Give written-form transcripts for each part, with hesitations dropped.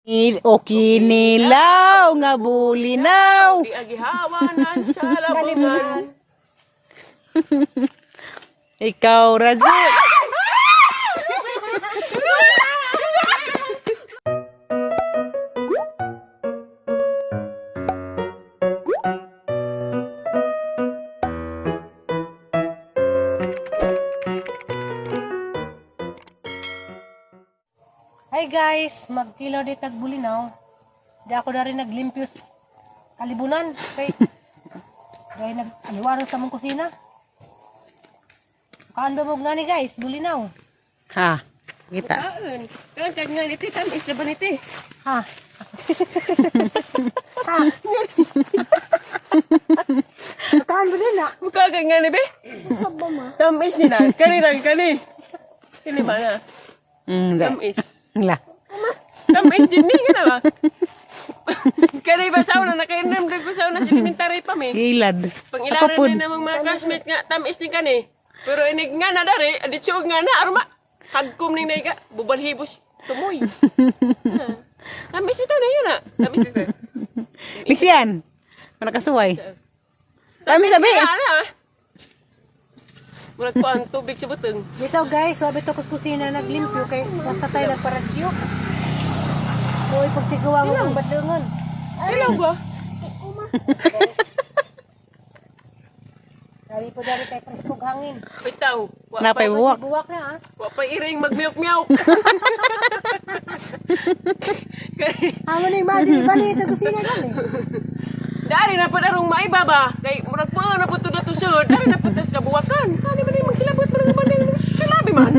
O kinilaw nga bulinaw. Di agihawanan sa labungan. Ikaw, Razul. Hi guys, magkilaw di tagbulinaw. Di ako na rin naglimpyos kalibunan. Kay dahil nag-aliwaran sa mong kusina. Kaando mo nga ni guys, bulinaw. Ha, kita. Kaon. Kaon kag nga niti tamis na ba niti? Ha? Ha? Kaando din na. Mukha kag nga ni be? Tamis ni na. Kani lang kani. Kani ba na? Tamis. La. Tamis din ni ka na ba? Kani ba sauna nakainom din ko sauna sa elementary pa mi. Gilad. Pangilaran din namang mga classmate nga tamis ni kani. Pero inig nga na dari, adit siya nga na arma. Hagkom ning naiga, bubalhibos tumoy. Tamis ito na yun ah. Tamis ito. Liksian. Manakasuway. Kami sabi. Murag ko ang tubig sa butong. Dito guys, sabi to kusina naglimpyo kay basta tayo nagparadyo. Uy, pagsigawa mo ng badungan. Ilaw ba? Sabi po dari kay preskog hangin. Bitaw. Napay buwak. Buwak na ha. Wapay iring magmiyok-miyok. Amo na imagine, ibalik ito kusina gani. Dari na pa darong maibaba. Kay murag po na po ito na tusod. Dari na po ito sa buwakan. Kani ba na yung magkilabot mo na naman yung kalabi man?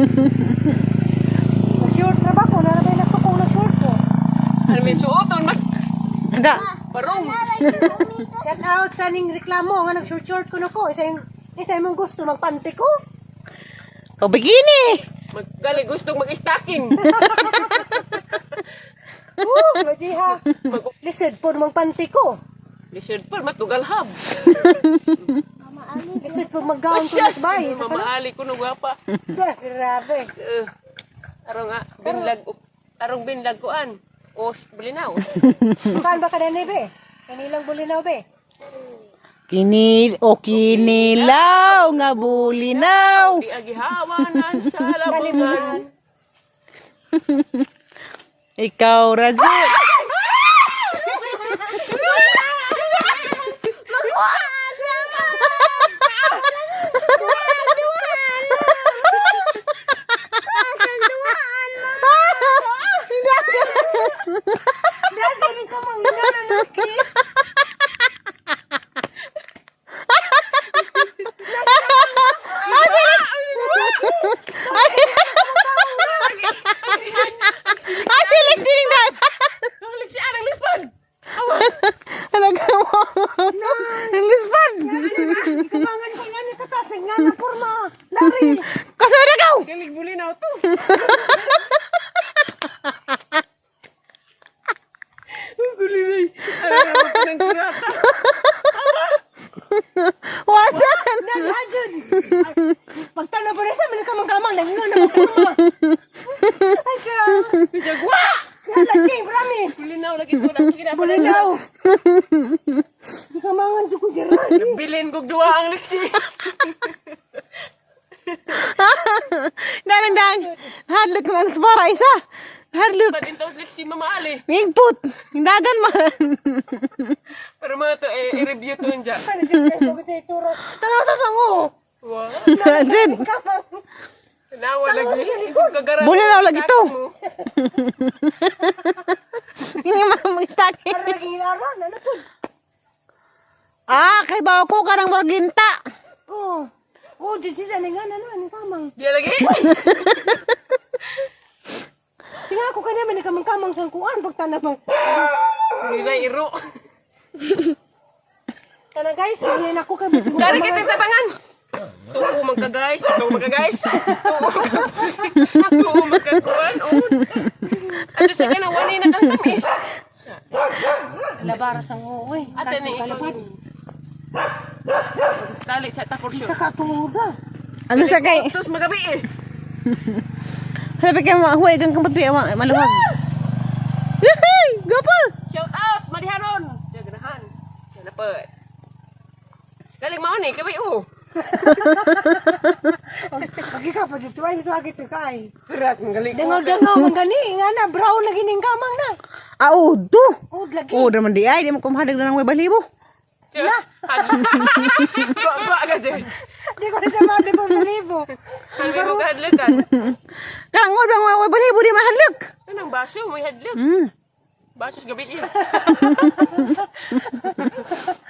Short na ba ko? Narabay na sukong ng short ko. Ano may suoton man? Anda. Parong. Get out sa ning reklamo nga nag-short ko na ko. Isa yung gusto magpante ko. O bikini. Maggali gustong mag-stocking. Majiha. Lisod po magpante ko. Lisod pa, matugal hab. Lisod po mag-gown ko na bay. Mamaali ko na gwapa. Grabe. Arong nga, binlag koan. O, bulinaw. Kaan ba ka na ni be? Kanilang bulinaw be? O kinilaw nga bulinaw. Di agihawanan sa labungan. Ikaw, Razul. Talaga mo. Lisbon. Kamangan ko nga ni katasig nga na porma. Dari. Kasada ka. Galing bulinaw to. Ang gulinay. Alam mo ko ng kurata. Wasan. Nagajud. Pagtana pa rin sa mga kamang-kamang. Nangingon na porma. Ay ka. Bijagwa! Nalagay, promise. Bulinaw lagi ko. Bulinaw. Bulinaw. Di kamangan ko dyan. Bilin kong duwa ang liksi. Danang. Hadlok na sa para isa. Hadlok. Ba't ito liksi mamaali? Ngigput. Hindagan man. Pero mga to, i-review to yun dyan. Tanaw sa sango. Wow. Zed. Nawa lagi. Kagaran. Bulinaw lagi to. Hindi mo mag-stocking. Lagi laran. Ano po? Kay bawa ko karang marginta. Oh. Oh, di siya nga na ni kamang. Di lagi? Tingnan ko kanya man ni kamang-kamang sang kuan pagtana bang. Nila iro. Kana guys, hindi na ko kay siguro. Dari kita tabangan. Tuo magka-guys. Tuo magka-guys. Tuo magka-kuan. Ano siya ka na wani na kang tamis? Labara sang uwi. Ate ni ikaw. Tali sa takor siya. Sa katuda. Ano sa kay? Tapos magabi eh. Sabi kay huwag kang kapatid maluwag. เปิดgaling mau nih kabay Lagi ka pa dito ay sakit ka ay. berat galing Dengal-dengal man gani nga na brown lagi ning kamang na. Audo. Ud lagi. Oh, naman di ay. Di mo kumahadag na ng may balibo. gua agak jadi Di ko rin sama di ko malibo. kami mo kahadlakan Kalangod bang may balibo di mahadlag. anong baso may hadlak baso gabi iya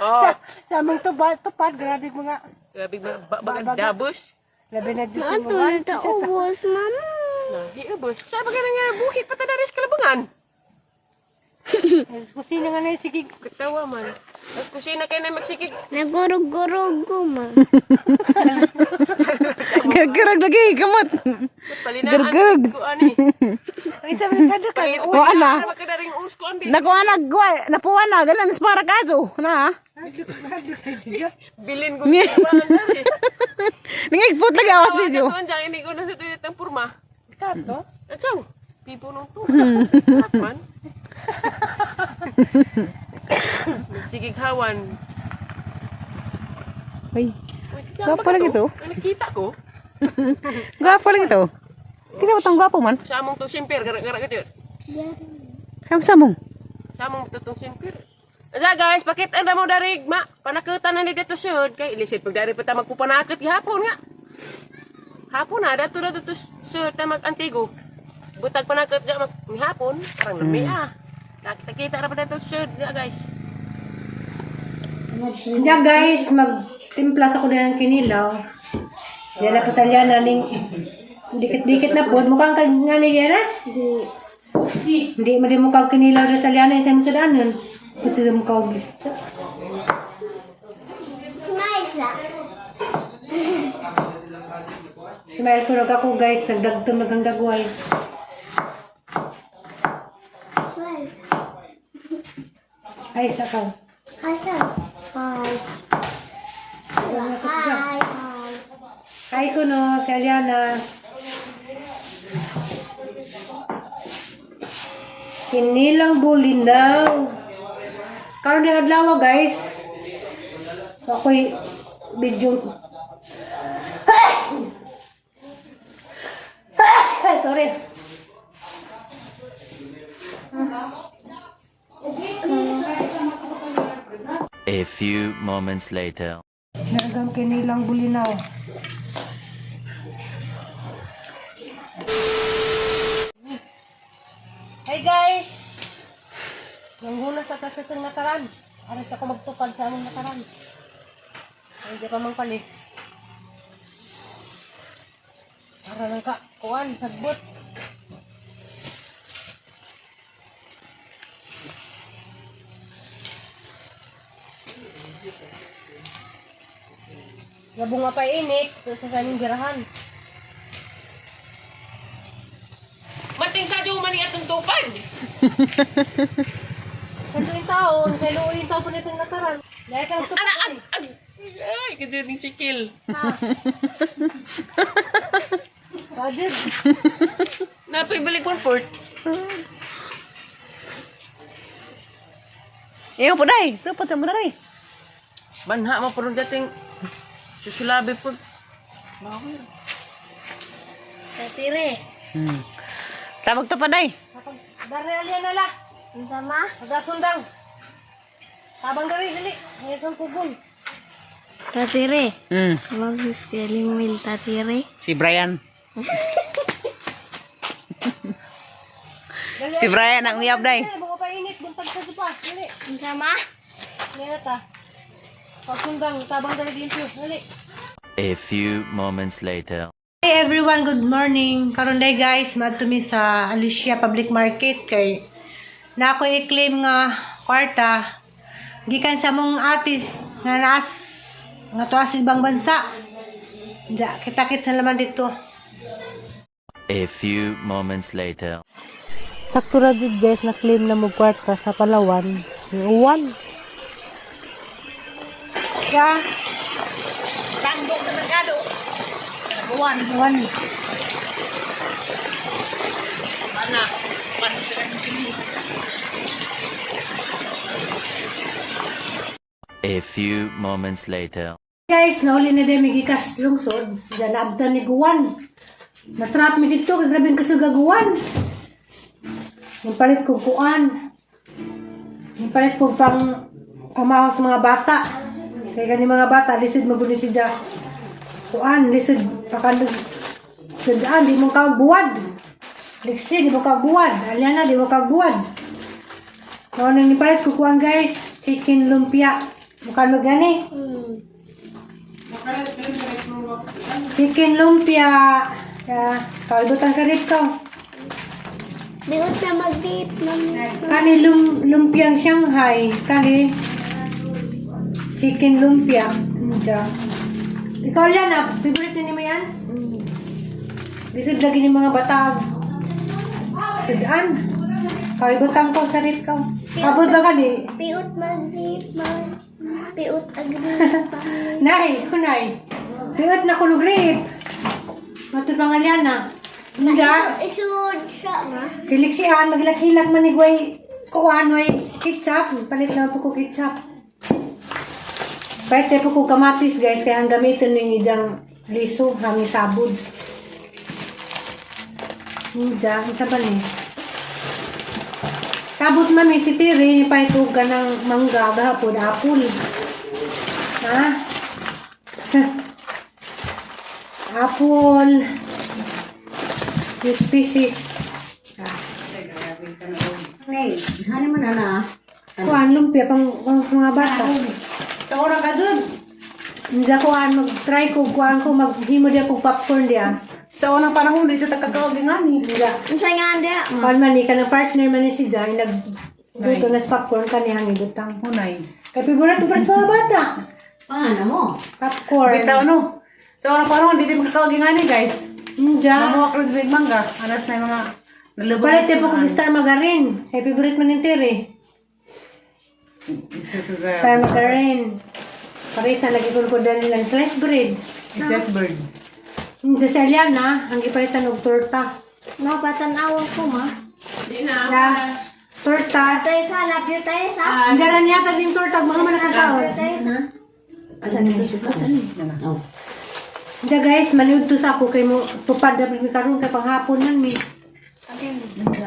oh Samang tupad grabe mga gabi bagang dabos labi na dito mo. Ito na ubos, mama. nah iya bos saya baga nga buhit pa dari kalabangan Kusina nga na sige. ketawa man at kusina kayo na magsikig Nagurog-gurog ko, ma. Gargarag lagi. Kamot. palinaan Gargarag. ko ani Ay sabi ka ka. O ana. makadaring usko an Nakuanag. Napuanag. Galan. Para kaso. Na. bilin ko kalabangan dari Nangigpot lagi awas video. Ito ang ini ko na sa tuyot ng purma. Kato. Achaw, pipo nung to. Man. Sige kawan. Ay. Gwapo lagi to. Nakita ko. Gwapo lagi to. Kita batang gwapo man. Samong to simpir gara-gara ka dito. Sama-samong. Samong to tong simpir. Asa guys, bakit anda mo dari ma? Panakutan na ni dito sud kay ilisit pag dari pa ta magpupanakit gihapon nga. Hapon na dato na dito sud ta mag-antigo. Butag panakit ja mag hapon, parang lami Kita ra pa dito sud guys. Diyan guys, magtimplas ako din ng kinilaw. Yan na pasalyan na ning dikit-dikit na po. Mukhang nga niya na? Hindi mo din mukhang kinilaw na salyan na isang sadanon. Kasi mo mukhang gusto. Smile sa. Smile ko ako guys, nagdagtong nagandagway. Smile. Ay, sakaw. Asa? Hi. Hi. Ay ko no, si Aliana. Kinilang bulinaw. Karon nga adlaw guys. Ako'y video. Ay, sorry. A few moments later. Nagang kinilang bulinaw. Hey guys! Nangguna sa kasitong nakaran. Aras ako magtupad sa aming nakaran. Hindi pa mang palis. Para lang ka, kuwan, sagbot. Gabong nga pa init, sa kaming birahan. Mating sa jo man atong tupad. Kanto yung taon, kaya loo yung taon itong nakaran. Dahil ka nagtupad. Ay, kasi ning sikil. Roger. Napay balik comfort. Iyo po day. Tupot sa muna day. Banha mo pero dating susulabi po. Tatire. Tabag to pa day. Dari alyan na la. Sama? Magasundang. Tabang dari, dali. Ngayon kubon. Tatire. Hmm. Mag-spelling wheel, tatire. Si Brian. Si Brian ang uyab day. Bunga pa init, buntag sa supa. Dali. Sama? Ngayon ta. Pagsundang, tabang dari dito. Dali. A few moments later. Hey everyone, good morning. Karon day guys, madtumi sa Alicia Public Market kay na ako i-claim nga kwarta gikan sa mong atis nga nga tuas ibang bansa. Ja, kita-kit sa laman dito. A few moments later. Sakto ra jud guys na claim na mo kwarta sa Palawan. Uwan. Ya. Tandok sa merkado. Uwan. Mana? A A few moments later. Guys, nauli na din may gikas lungsod. Diyan naabtan ni Guwan. Natrap mi dito, kay grabe kasi gagawan. Yung palit kong kuan. Yung palit kong pamahaw sa mga bata. Kaya gani mga bata, lisod mabunin si Jack. Kuan, lisod, pakan, sudaan, di mo kabuwad. Liksi, di mo kabuwad. Aliana, di mo kabuwad. So, nang nipalit ko kuan guys, chicken lumpia. Bukan mo gani. Chicken lumpia. Kaibutan sa rip ko. Bigot na mag-dip. Kani lumpiang Shanghai. Kani chicken lumpia. Diyan. Ikaw yan ah. Favorite ni mo yan? Lisod lagi ni mga bata. Sudan. Kaibutan ko sa rip ko. Abot ba kani? Bigot mag-dip. Bigot agree. Nay, kunay. Piot na kulog rip. Matod pangalyan na. Diyan. Isud siya nga. Siliksihan, maglak-hilak manigway kuhan, way ketchup. Palit lang po ko ketchup. Pwede po ko kamatis guys, kaya ang gamitin ng ijang liso, hangi sabod. Diyan, isa ba ni? Sabot mami, si Tiri, paitugan ng mangga, gahapon, apple. Ha? Apple. 8 pieces. Hani mo na. Kuhan, lumpia, pang mga bata. Sa oras ka dun. Hindi kuhan, mag-try ko, kuhan ko, maghimo diya kong popcorn diya. Sa unang panahon, dito tagagawag din nga ni. Hindi. Unsa nga anda? Kuhan man ni, kanang partner man ni si Jai, nagbuto na sa popcorn kaniyang ibutang. Hunay. Kaya favorite ko sa mga bata. Paano mo? Popcorn. Bitaw no. Sa unang panahon, dito magkakawag nga ni guys. Hindi. Mamuha ko rin mangga. Anas na yung mga nalubog. Palit po kong star margarine. Kaya favorite man ni Tiri. Star margarine. Parita, lagi ko dali lang sliced bread. Yes, bird. Hindi sa Eliana, ang ipalitan ng torta. Napatanaw ko ma. Na, torta. Tayo sa love you tayo sa. Ang garan yata din torta, mga manakatao. Tayo sa. Asan ito si Kasan? Oh. Hindi guys, maliwag to sa ako kay mo tupad na may karoon kay panghapon nan mi.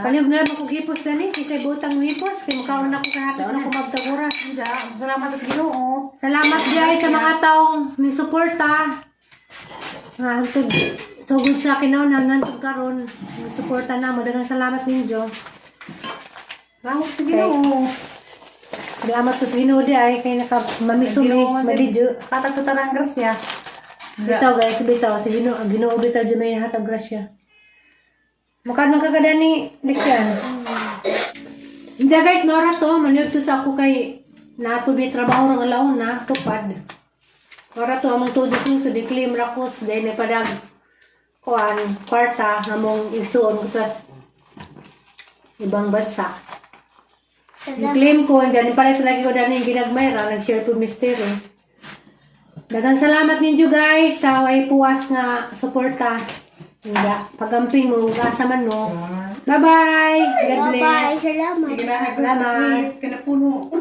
Paliwag na lang ako gipos na ni, kasi butang gipos, kay makaon ako kahapon na kumabtagura. Salamat sa Ginoo. Salamat guys sa mga taong ni suporta. Nga hantod sugod sa akin na nantod karon, ni suporta na, madagang salamat ninyo. Salamat sa Ginoo. Salamat ko sa Ginoo di ay kay nakamamisumi, madidyo. Katagtutan ang grasya. Bitaw guys, bitaw. Si Ginoo bitaw dyan may hatag grasya. Makan magkagada ni Lexian. Diyan guys, maura to. Maniod to sa ako kay nato may trabaho ng alaon na tupad. Maura to, among tudo ko sa declaim rakos. Dahil na padag kuan, kwarta, among isuon ko tas ibang bansa. Declaim ko, dyan palit lagi ko dyan yung ginagmayra. Nag-share to mystery. Dagang salamat ninyo guys sa way puwas nga suporta. Hindi, pagamping mo, kasaman mo. Bye-bye! God Bye. bless! Salamat. Salamat! Kinapuno.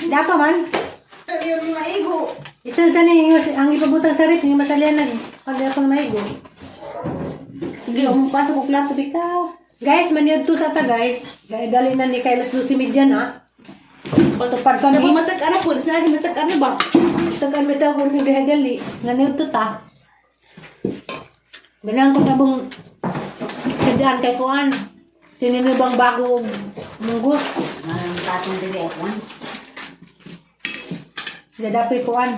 Dapat man? Yung mga igo. Isang tani, ang ipabutang sa rip, yung masalian pag ako na maigo. Hindi, umupasok ko plato bitaw. Guys, maniod to sa ta guys. Dali na ni Kailas Lucy Midyan ha. Tupad pa Ano mi. matag ano po? Sinabi matag ano ba? Tagan mo ito kung hindi hagali. Naniod to ta. Ganang ko sabong sidaan kay Kuan. Sininubang bago munggus. Ang tatong dili ako. Dadapoy Kuan.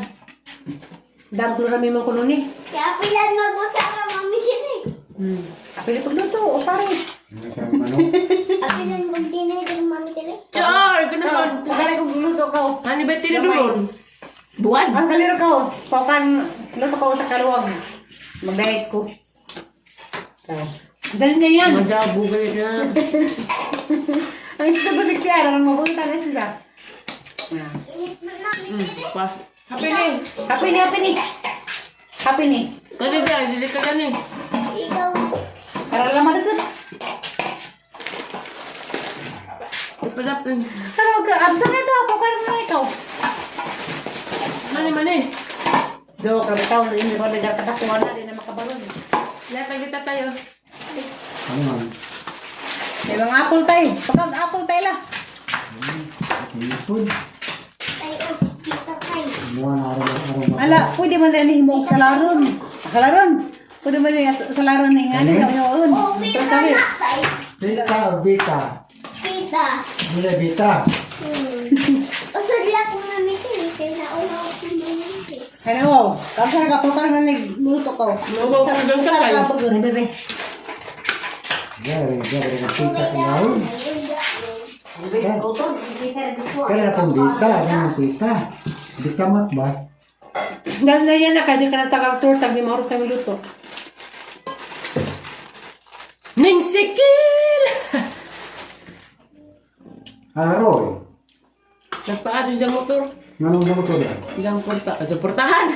Dam klorami mong kuno ni. Kaya pilan mag-usara mami kini. Apili pagluto o pare. Pilan mag-dinner din mami kini. Char, ganaman. Pagkali ko gluto ka. Hani ba tinidulon? Buwan. Ang kaliro ka. Paukan luto ka sa kaluwag. Mag-diet ko. Dali na yan. Madabo ka na. Ang ito ba si Kiara? Ang mabuhitan na siya. Pa. Happy ni. Happy ni. Kani dia, dili ka gani. Ikaw. Para lang madagod. Ipadapin. Pero, absa na ito. Pagkali mo na ikaw. Ano man eh? Do, kami tao, hindi ko nagkatakuha na, di na makabaron. Lahat ang kita tayo. Ano man? May mga apple tayo. Pagkag apple tayo lang. Lipod. Tayo, kita tayo. Buwan araw-araw. Ala, pwede man rin himog sa laron. Sa laron. Pwede man rin sa laron ni nga. Ano? Oh, pita na tayo. Bita o bita? Pita. Mula bita. Usod lang kung mamitin. Kaya nauhaw ko mamitin. Ano? Kasi nagkapulkan na nagluto ko. Lumaw ko doon sa kayo. Bebe. Gari ng pita sa laon. Kaya na pong bita. Ano ang pita? Bita mat ba? Dahil na yan na, kaya di ka na tagag-tour, tag di marunong tayo luto. Ning sikil! Aroy. Nagpaado siyang motor. Nanong mo ito yan? Ilang porta. Ato portahan.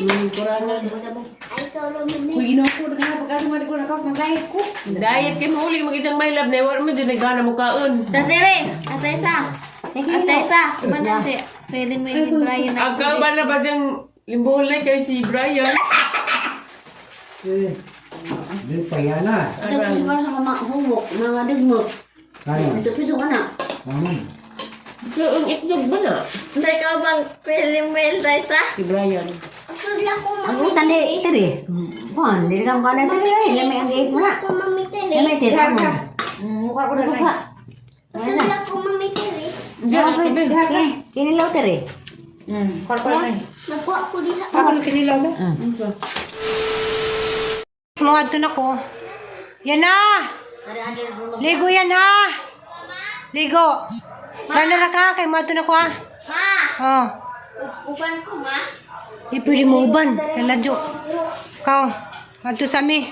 Ning kuranan. Ay, ikaw naman Uy, ginawa ko. Nagkakapagkasi mo na ko ng lahit ko. Diet kay mo uli mag-isang may lab na iwan mo dyan nagana mo kaon. Tatire, atay sa. Atay sa. Banante. Pwede mo yung Brian na. Agka ba na ba dyan limbuhulay kay si Brian? Di pa yan na. Tapos para sa mga humok, mga dugmok. Ano? Piso-piso ka na. Aman. Ito ang itlog ba na? Hindi ka bang pwede mo yung atay sa? Si Brian. Usod lang kung Ang utang di, tiri. Kuhan, di ka mukha na tiri. Lamay ang gate mo na. kung mamitin Lamay, tiri mo. Mukha ko na lang. Usod lang kung mamitin Kinilaw tiri. Kuha ko na lang. Nagkuha ko diha. Ako na kinilaw na. Sumawad ko na ko. Yan na! Ligo yan ha! Ligo! Gana ka, kay mato na ko ha. Ma! Oh. Uban ko, ma. Di pwede mo uban. Naladyo. Kau, mato sa mi.